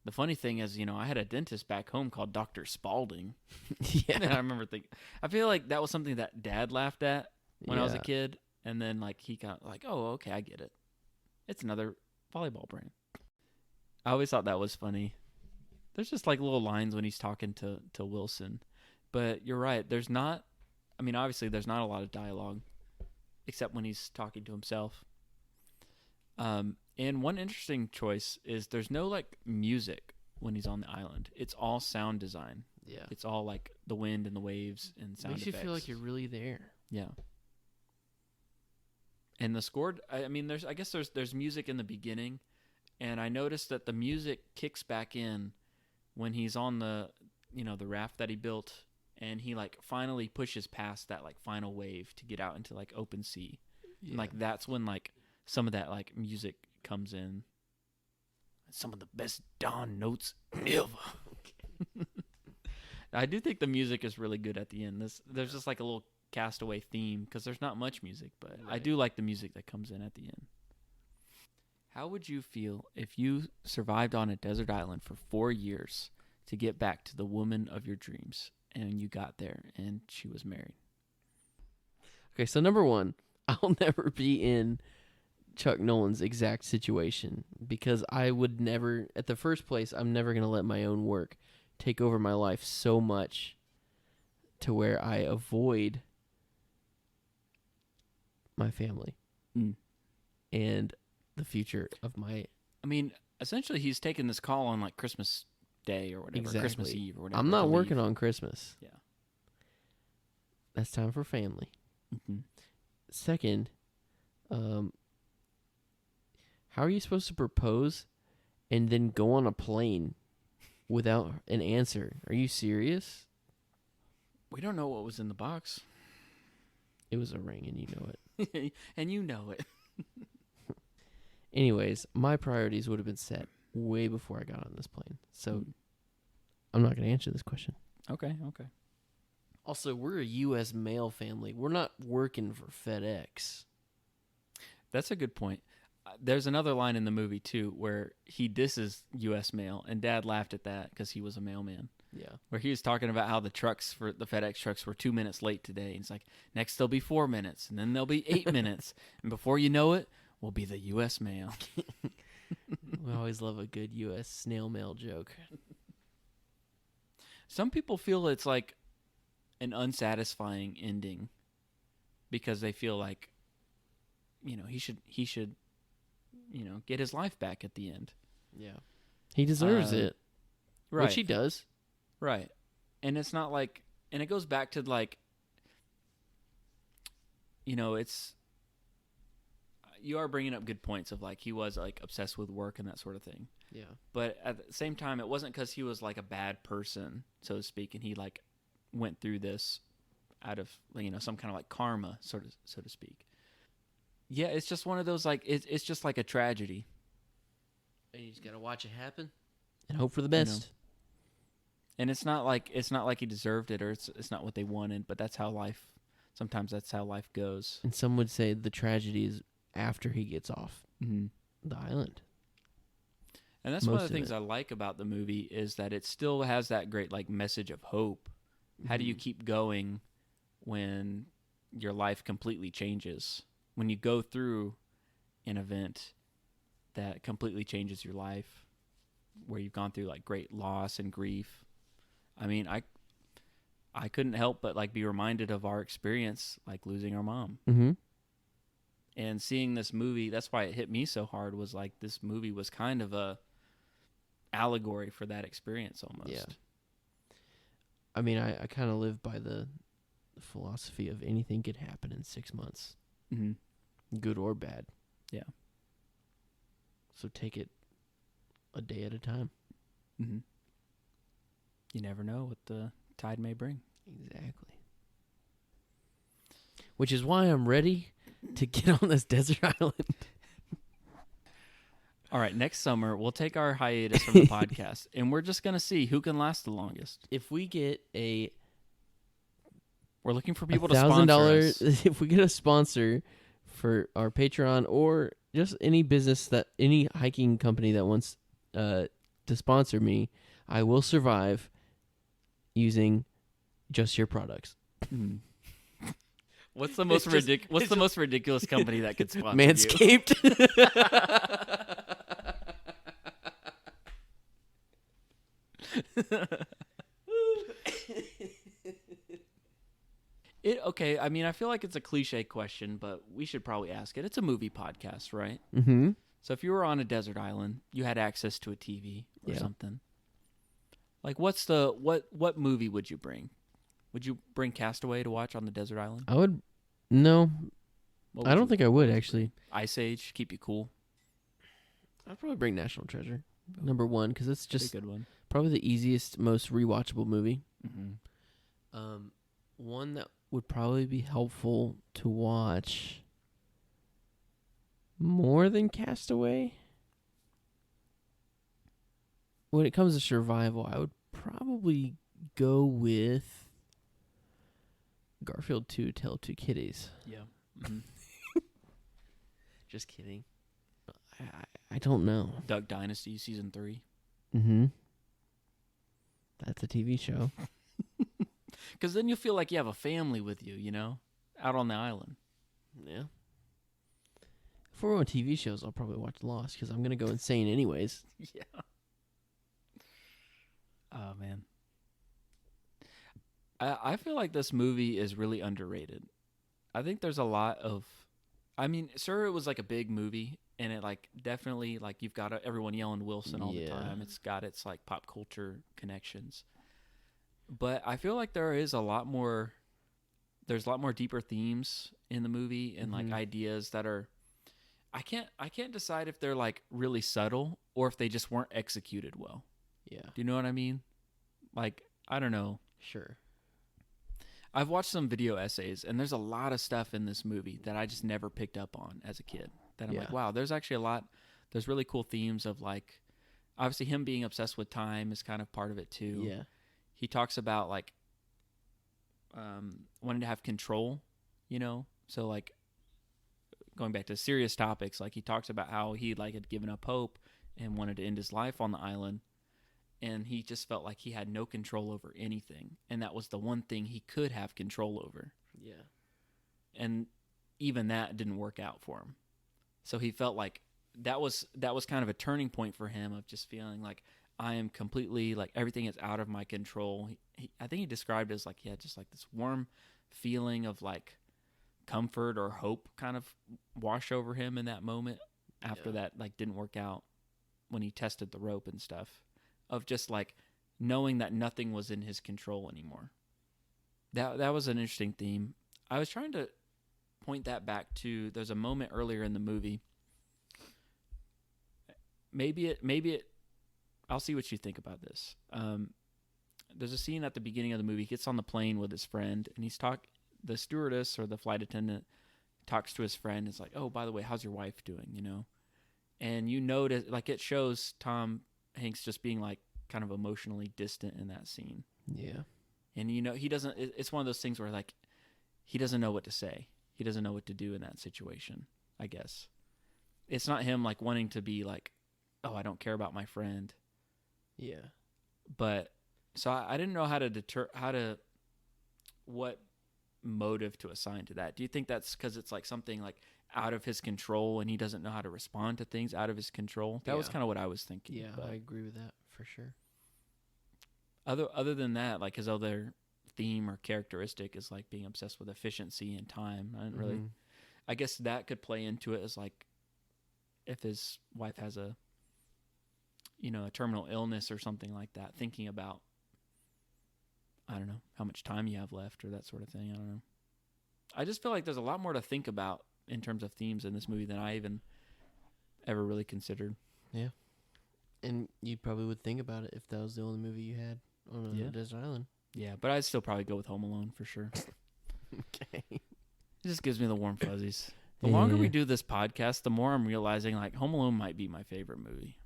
the funny thing is, I had a dentist back home called Dr. Spalding. Yeah. And I remember thinking, I feel like that was something that Dad laughed at when I was a kid, and then like he kind of like, oh, okay, I get it. It's another volleyball brand. I always thought that was funny. There's just like little lines when he's talking to Wilson, but you're right. Obviously there's not a lot of dialogue, except when he's talking to himself. And one interesting choice is there's no like music when he's on the island. It's all sound design. Yeah. It's all like the wind and the waves and sound Makes effects. you feel like you're really there. Yeah. And the score, I mean, I guess there's music in the beginning, and I noticed that the music kicks back in when he's on the raft that he built, and he like finally pushes past that like final wave to get out into like open sea. Yeah. And like that's when like some of that like music comes in. Some of the best dawn notes ever. I do think the music is really good at the end. There's just like a little Castaway theme because there's not much music, but I do like the music that comes in at the end. How would you feel if you survived on a desert island for 4 years to get back to the woman of your dreams, and you got there and she was married? Okay, so number one, I'll never be in Chuck Nolan's exact situation because I would never, at the first place, I'm never going to let my own work take over my life so much to where I avoid my family and the future of my... I mean, essentially he's taking this call on like Christmas Day or whatever, Exactly. Christmas Eve or whatever. I'm not working on Christmas. Yeah. That's time for family. Mm-hmm. Second, how are you supposed to propose and then go on a plane without an answer? Are you serious? We don't know what was in the box. It was a ring, and you know it. And you know it. Anyways, my priorities would have been set way before I got on this plane. So I'm not going to answer this question. Okay. Also, we're a U.S. mail family. We're not working for FedEx. That's a good point. There's another line in the movie, too, where he disses U.S. mail, and Dad laughed at that because he was a mailman. Yeah. Where he was talking about how the FedEx trucks were 2 minutes late today. And he's like, next there'll be 4 minutes, and then there'll be 8 minutes. And before you know it, we'll be the U.S. mail. We always love a good U.S. snail mail joke. Some people feel it's like an unsatisfying ending because they feel like, he should, get his life back at the end. Yeah. He deserves it. Right. Which he does. Right. And it's not like, and it goes back to like, it's, you are bringing up good points of like, he was like obsessed with work and that sort of thing. Yeah. But at the same time, it wasn't because he was like a bad person, so to speak, and he like went through this out of, some kind of like karma, so to speak. Yeah, it's just one of those like, it's just like a tragedy. And you just got to watch it happen and hope for the best. And it's not like he deserved it or it's not what they wanted, but that's how life. Sometimes that's how life goes. And some would say the tragedy is after he gets off the island. And that's one of the things I like about the movie is that it still has that great like message of hope. How do you keep going when your life completely changes? When you go through an event that completely changes your life, where you've gone through like great loss and grief. I mean, I couldn't help but like be reminded of our experience, like losing our mom. Mm-hmm. And seeing this movie, that's why it hit me so hard, was like this movie was kind of a allegory for that experience almost. Yeah. I mean, I kind of live by the philosophy of anything could happen in 6 months. Mm-hmm. Good or bad. Yeah. So take it a day at a time. Mm-hmm. You never know what the tide may bring. Exactly. Which is why I'm ready to get on this desert island. All right, next summer, we'll take our hiatus from the podcast, and we're just going to see who can last the longest. If we get We're looking for people to sponsor us. If we get a sponsor for our Patreon or just any any hiking company that wants to sponsor me, I will survive using just your products. What's the most ridiculous company that could sponsor Manscaped. Okay, I mean, I feel like it's a cliche question, but we should probably ask it. It's a movie podcast, right? Mm-hmm. So if you were on a desert island, you had access to a TV or something. Like, what movie would you bring? Would you bring Castaway to watch on the desert island? I would. No, What I would don't you- think I what would you actually. bring? Ice Age, keep you cool. I'd probably bring National Treasure number one because it's That's just a good one. probably the easiest, most rewatchable movie. Mm-hmm. One that would probably be helpful to watch more than Castaway. When it comes to survival, I would probably go with Garfield 2, Tale of Two Kitties. Yeah. Mm-hmm. Just kidding. I don't know. Duck Dynasty season 3. Mm-hmm. That's a TV show. Because then you'll feel like you have a family with you, you know, out on the island. Yeah. If we're on TV shows, I'll probably watch Lost because I'm going to go insane anyways. Yeah. Oh, man. I feel like this movie is really underrated. I think there's a lot of... I mean, sure, it was like a big movie, and it like definitely like you've got everyone yelling Wilson all the time. It's got its like pop culture connections. But I feel like there's a lot more deeper themes in the movie and like ideas that are... I can't decide if they're like really subtle or if they just weren't executed well. Yeah. Do you know what I mean? Like, I don't know. Sure. I've watched some video essays, and there's a lot of stuff in this movie that I just never picked up on as a kid. That I'm like, wow, there's actually a lot. There's really cool themes of like, obviously him being obsessed with time is kind of part of it too. Yeah. He talks about like wanting to have control, you know? So like going back to serious topics, like he talks about how he like had given up hope and wanted to end his life on the island. And he just felt like he had no control over anything. And that was the one thing he could have control over. Yeah. And even that didn't work out for him. So he felt like that was kind of a turning point for him of just feeling like I am completely, like everything is out of my control. I think he described it as like he had just like this warm feeling of like comfort or hope kind of wash over him in that moment after that like didn't work out when he tested the rope and stuff. Of just like knowing that nothing was in his control anymore. That was an interesting theme. I was trying to point that back to, there's a moment earlier in the movie. Maybe it. I'll see what you think about this. There's a scene at the beginning of the movie. He gets on the plane with his friend, and the stewardess or the flight attendant talks to his friend. It's like, oh, by the way, how's your wife doing? You know, and you notice like it shows Tom Hanks just being like kind of emotionally distant in that scene. Yeah. And you know, he doesn't, it's one of those things where like he doesn't know what to say. He doesn't know what to do in that situation, I guess. It's not him like wanting to be like, oh, I don't care about my friend. Yeah. But so I didn't know what motive to assign to that. Do you think that's because it's like something like out of his control and he doesn't know how to respond to things out of his control? That was kind of what I was thinking. Yeah, but I agree with that for sure. Other than that, like his other theme or characteristic is like being obsessed with efficiency and time. I didn't really, I guess that could play into it as like if his wife has a terminal illness or something like that, thinking about, I don't know, how much time you have left or that sort of thing. I don't know. I just feel like there's a lot more to think about in terms of themes in this movie than I even ever really considered. Yeah. And you probably would think about it if that was the only movie you had on a desert island. Yeah, but I'd still probably go with Home Alone for sure. Okay. It just gives me the warm fuzzies. The longer we do this podcast, the more I'm realizing like Home Alone might be my favorite movie.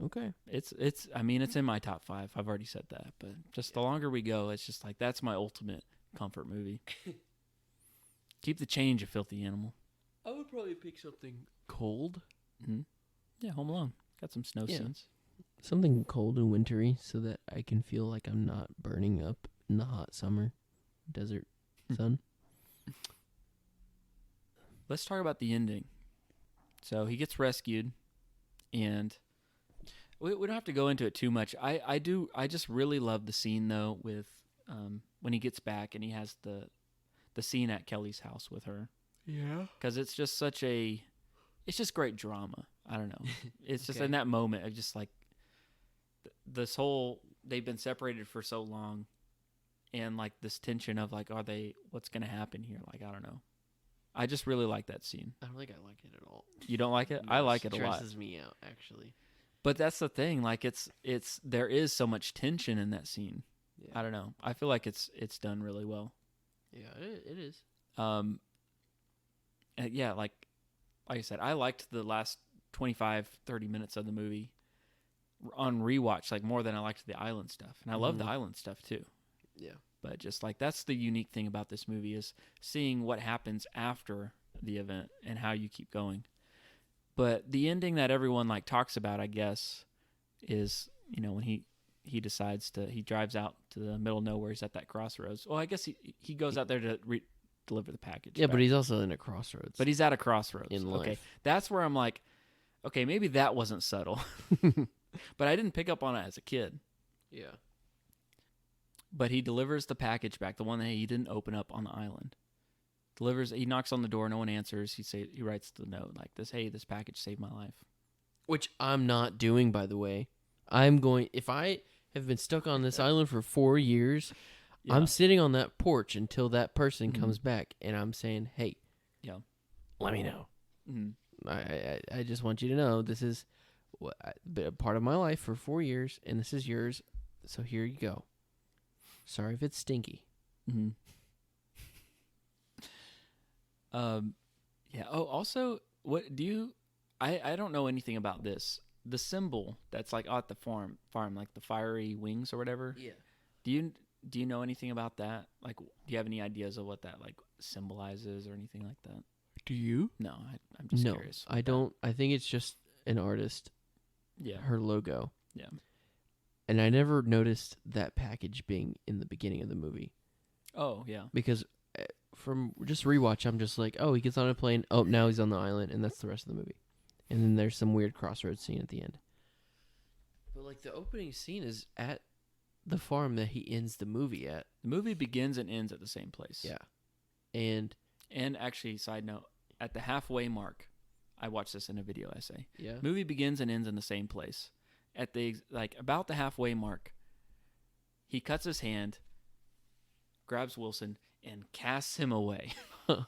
Okay. It's in my top 5. I've already said that, but just the longer we go, it's just like that's my ultimate comfort movie. Keep the change, you filthy animal. I would probably pick something cold. Mm-hmm. Yeah, Home Alone. Got some snow scenes. Something cold and wintry so that I can feel like I'm not burning up in the hot summer desert sun. Let's talk about the ending. So he gets rescued, and we don't have to go into it too much. I just really love the scene though with when he gets back and he has the scene at Kelly's house with her. Yeah. Because it's just such a... it's just great drama. I don't know. It's just Okay. in that moment of just like this whole they've been separated for so long, and like this tension of like, what's gonna happen here? Like, I don't know. I just really like that scene. I don't think I like it at all. You don't like it? No, I like it a lot. Stresses me out, actually. But that's the thing. Like, it's there is so much tension in that scene. Yeah. I don't know. I feel like it's done really well. Yeah, it is. And yeah, like I said, I liked the last 25, 30 minutes of the movie on rewatch, like more than I liked the island stuff. And I love the island stuff too. Yeah. But just like that's the unique thing about this movie is seeing what happens after the event and how you keep going. But the ending that everyone like talks about, I guess, is, you know, when he decides he drives out to the middle of nowhere. He's at that crossroads. Well, I guess he goes out there to deliver the package. Yeah, back. but he's also in a crossroads. But he's at a crossroads. In Okay, life. that's where I'm like, okay, maybe that wasn't subtle. But I didn't pick up on it as a kid. Yeah. But he delivers the package back, the one that he didn't open up on the island. He knocks on the door, no one answers. He writes the note like this: "Hey, this package saved my life." Which I'm not doing, by the way. If I have been stuck on this island for 4 years, Yeah. I'm sitting on that porch until that person comes back, and I'm saying, "Hey, Yeah. let me know. Mhm. I just want you to know this is been a part of my life for 4 years, and this is yours. So here you go. Sorry if it's stinky." Mm-hmm. Yeah. Oh, also, what do you? I don't know anything about this. The symbol that's like at the farm, like the fiery wings or whatever. Yeah. Do you know anything about that? Like, do you have any ideas of what that like symbolizes or anything like that? Do you? No, I'm just No, curious. I don't. I think it's just an artist. Yeah. Her logo. Yeah. And I never noticed that package being in the beginning of the movie Oh, yeah. because from just rewatch, I'm just like, oh, he gets on a plane. Oh, now he's on the island, and that's the rest of the movie. And then there's some weird crossroads scene at the end. But like the opening scene is at the farm that he ends the movie at. The movie begins and ends at the same place. Yeah. And actually, side note, at the halfway mark, I watched this in a video essay. yeah. Movie begins and ends in the same place. At the about the halfway mark, he cuts his hand, grabs Wilson, and casts him away. I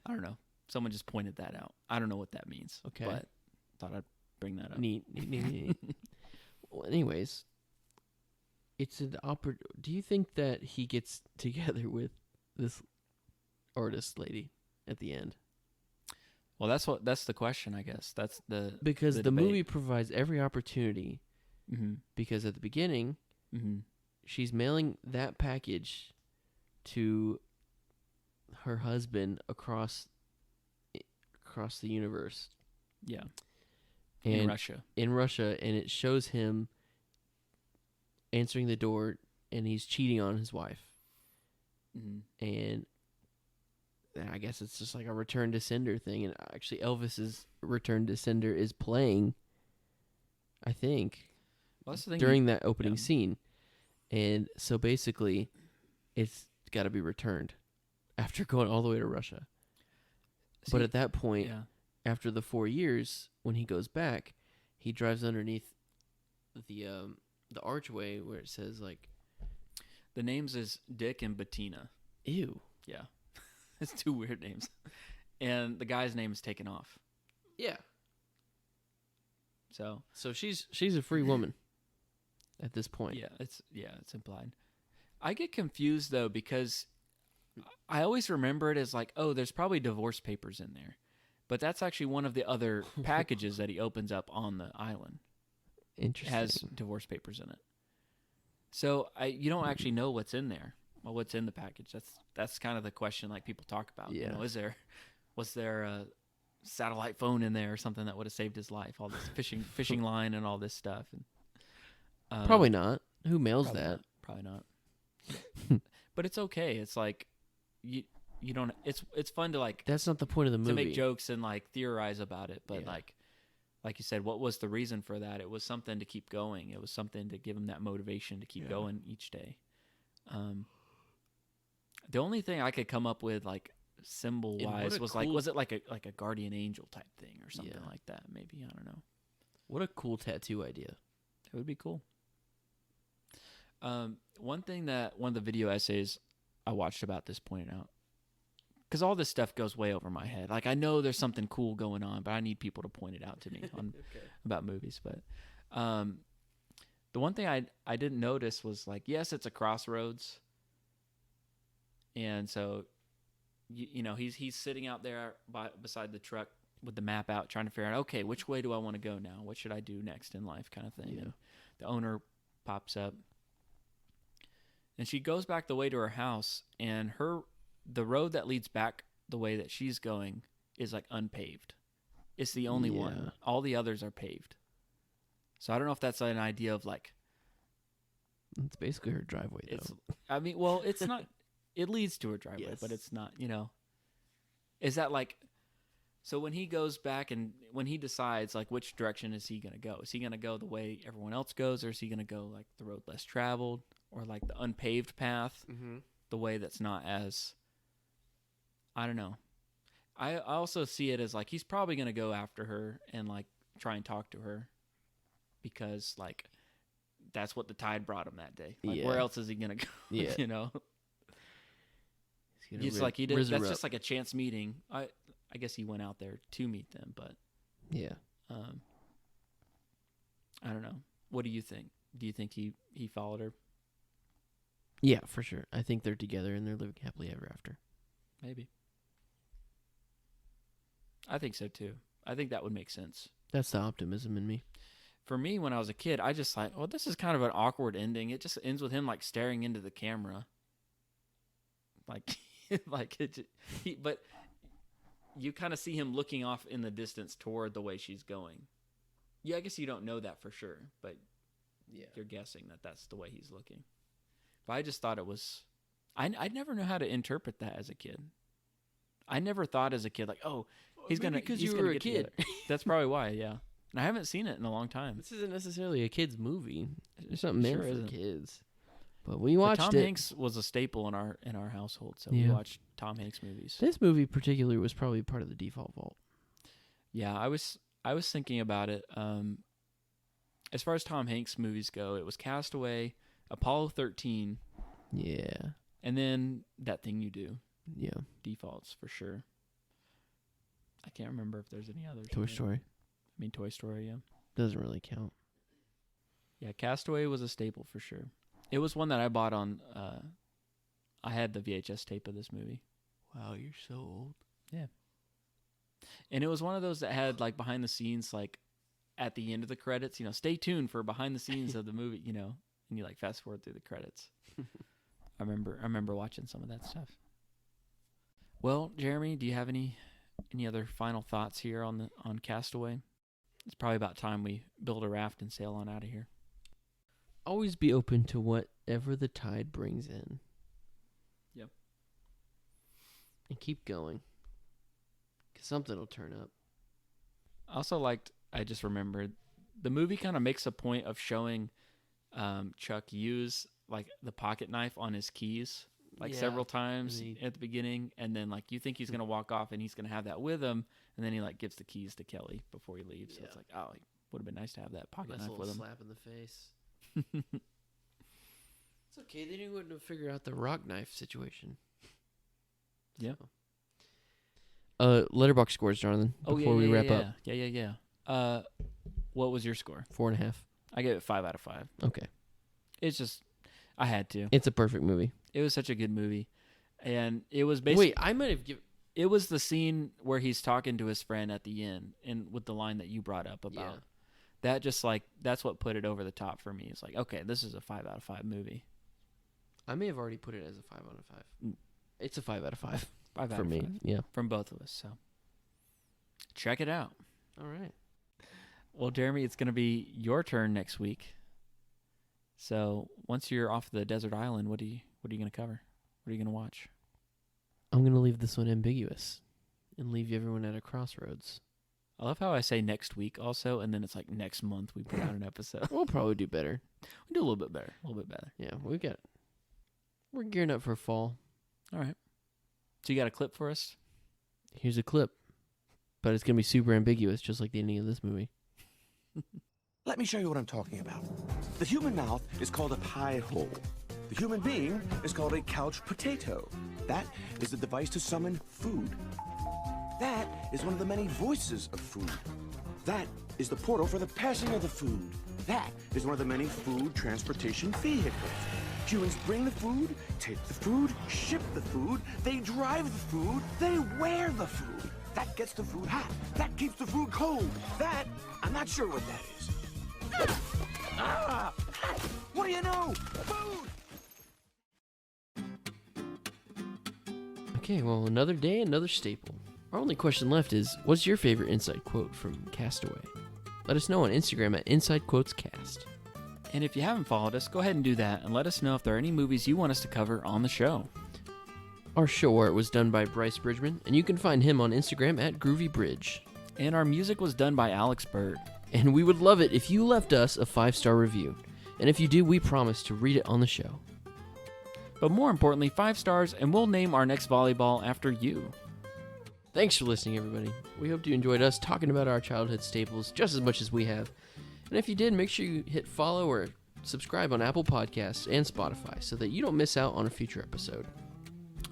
don't know. Someone just pointed that out. I don't know what that means. Okay. But thought I'd bring that up. Neat. Well, anyways, it's an do you think that he gets together with this artist lady at the end? Well, that's the question, I guess. That's Because the debate. movie provides every opportunity. Mm-hmm. Because at the beginning, Mm-hmm. she's mailing that package to her husband across the universe. Yeah. And in Russia. And it shows him answering the door, and he's cheating on his wife. Mm-hmm. And I guess it's just like a Return to Sender thing. And actually, Elvis's Return to Sender is playing, I think, Well, that's the thing during that opening yeah. scene. And so basically, it's got to be returned after going all the way to Russia. See, but at that point, yeah. after the 4 years, when he goes back, he drives underneath the archway where it says like, The names is Dick and Bettina. ew. Yeah. It's two weird names. And the guy's name is taken off. Yeah. So she's a free woman at this point. yeah, it's implied. I get confused though because I always remember it as like, oh, there's probably divorce papers in there. But that's actually one of the other packages that he opens up on the island. Interesting. Has divorce papers in it. So you don't actually know what's in there. Well, what's in the package? That's kind of the question like people talk about. Yeah. You know, was there a satellite phone in there or something that would have saved his life? All this fishing line and all this stuff. And, probably not. Who mails that? Probably not. But it's okay. It's like you don't. It's fun to like That's not the point of the movie. to make jokes and like theorize about it. But Yeah. like you said, what was the reason for that? It was something to keep going. It was something to give him that motivation to keep going each day. The only thing I could come up with like symbol And what wise a was cool- was it like a guardian angel type thing or something Yeah. like that? Maybe, I don't know. What a cool tattoo idea. It would be cool. One thing that one of the video essays I watched about this pointed out, because all this stuff goes way over my head. Like, I know there's something cool going on, but I need people to point it out to me about movies. But the one thing I didn't notice was, like, yes, it's a crossroads, and so you know he's sitting out there beside the truck with the map out, trying to figure out, okay, which way do I want to go now? What should I do next in life, kind of thing. Yeah. And the owner pops up, and she goes back the way to her house, and the road that leads back the way that she's going is like unpaved. It's the only one. All the others are paved. So I don't know if that's an idea of like. It's basically her driveway, though. I mean, well, it's not. It leads to her driveway, Yes. but it's not. You know, is that like? So when he goes back and when he decides like which direction is he gonna go? Is he gonna go the way everyone else goes, or is he gonna go like the road less traveled, or like the unpaved path, the way that's not as. I don't know. I also see it as like he's probably gonna go after her and like try and talk to her, because like that's what the tide brought him that day. Like, where else is he gonna go? Yeah. You know. It's like he did. That's just like a chance meeting. I guess he went out there to meet them, but yeah. I don't know. What do you think? Do you think he followed her? Yeah, for sure. I think they're together and they're living happily ever after. Maybe. I think so too. I think that would make sense. That's the optimism in me. For me, when I was a kid, I just like, well, this is kind of an awkward ending. It just ends with him like staring into the camera. Like, but you kind of see him looking off in the distance toward the way she's going. Yeah, I guess you don't know that for sure, but you're guessing that that's the way he's looking. But I just thought it was. I never knew how to interpret that as a kid. I never thought as a kid like, oh, he's gonna because he's you gonna were a get kid. together. That's probably why. Yeah, and I haven't seen it in a long time. This isn't necessarily a kid's movie. It's not meant Sure for isn't. kids. But we But watched Tom it. Hanks was a staple in our household, so we Yeah. watched Tom Hanks movies. This movie particularly was probably part of the default vault. Yeah, I was thinking about it. As far as Tom Hanks movies go, it was Castaway, Apollo 13, Yeah. and then That Thing You Do. Yeah. Defaults for sure. I can't remember if there's any others. Toy Story. I mean, Toy Story, yeah. Doesn't really count. Yeah, Castaway was a staple for sure. It was one that I bought on. I had the VHS tape of this movie. Wow, you're so old. Yeah. And it was one of those that had like behind the scenes, like at the end of the credits, you know, stay tuned for behind the scenes of the movie, you know, and you like fast forward through the credits. I remember watching some of that stuff. Well, Jeremy, do you have any other final thoughts here on Castaway? It's probably about time we build a raft and sail on out of here. Always be open to whatever the tide brings in. Yep. And keep going. 'Cause something will turn up. I just remembered, the movie kind of makes a point of showing Chuck use like the pocket knife on his keys like several times at the beginning, and then like you think he's gonna walk off and he's gonna have that with him, and then he like gives the keys to Kelly before he leaves. So it's like, oh, it would have been nice to have that pocket knife with him. Slap in the face. It's okay. They wouldn't have figured out the rock knife situation. Yeah. Letterboxd scores, Jonathan. Before we wrap up. Yeah. What was your score? 4.5. I gave it 5 out of 5. Okay. It's just, I had to. It's a perfect movie. It was such a good movie, and it was basically. Wait, I might have given. It was the scene where he's talking to his friend at the end, and with the line that you brought up about that, just like that's what put it over the top for me. It's like, okay, this is a 5 out of 5 movie. I may have already put it as a 5 out of 5. It's a 5 out of 5. 5 out for of me. 5. Yeah. From both of us. So check it out. All right. Well, Jeremy, it's going to be your turn next week. So once you're off the desert island, what are you going to cover? What are you going to watch? I'm going to leave this one ambiguous and leave everyone at a crossroads. I love how I say next week also, and then it's like next month we put out an episode. We'll probably do better. We do a little bit better. Yeah, we're gearing up for fall. All right. So you got a clip for us? Here's a clip, but it's going to be super ambiguous, just like the ending of this movie. Let me show you what I'm talking about. The human mouth is called a pie hole. The human being is called a couch potato. That is the device to summon food. That is one of the many voices of food. That is the portal for the passing of the food. That is one of the many food transportation vehicles. Humans bring the food, take the food, ship the food, they drive the food, they wear the food. That gets the food hot. That keeps the food cold. That, I'm not sure what that is. Ah! What do you know? Food! Okay, well, another day, another staple. Our only question left is, what's your favorite inside quote from Castaway? Let us know on Instagram at InsideQuotesCast. And if you haven't followed us, go ahead and do that, and let us know if there are any movies you want us to cover on the show. Our show art was done by Bryce Bridgeman, and you can find him on Instagram at GroovyBridge. And our music was done by Alex Bird. And we would love it if you left us a 5-star review. And if you do, we promise to read it on the show. But more importantly, 5 stars, and we'll name our next volleyball after you. Thanks for listening, everybody. We hope you enjoyed us talking about our childhood staples just as much as we have. And if you did, make sure you hit follow or subscribe on Apple Podcasts and Spotify so that you don't miss out on a future episode.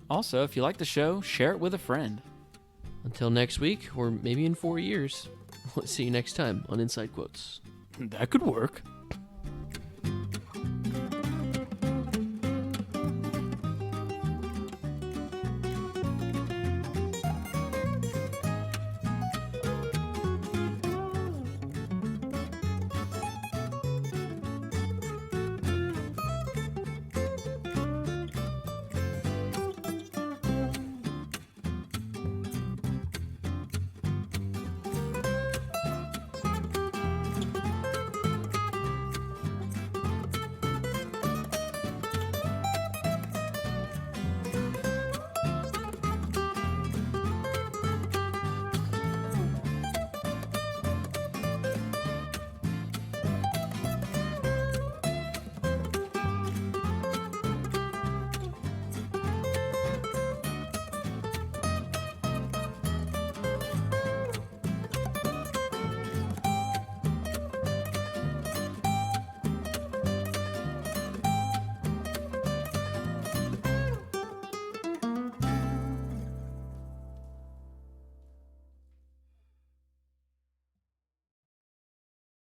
Also, if you like the show, share it with a friend. Until next week, or maybe in 4 years, let's see you next time on Inside Quotes. That could work.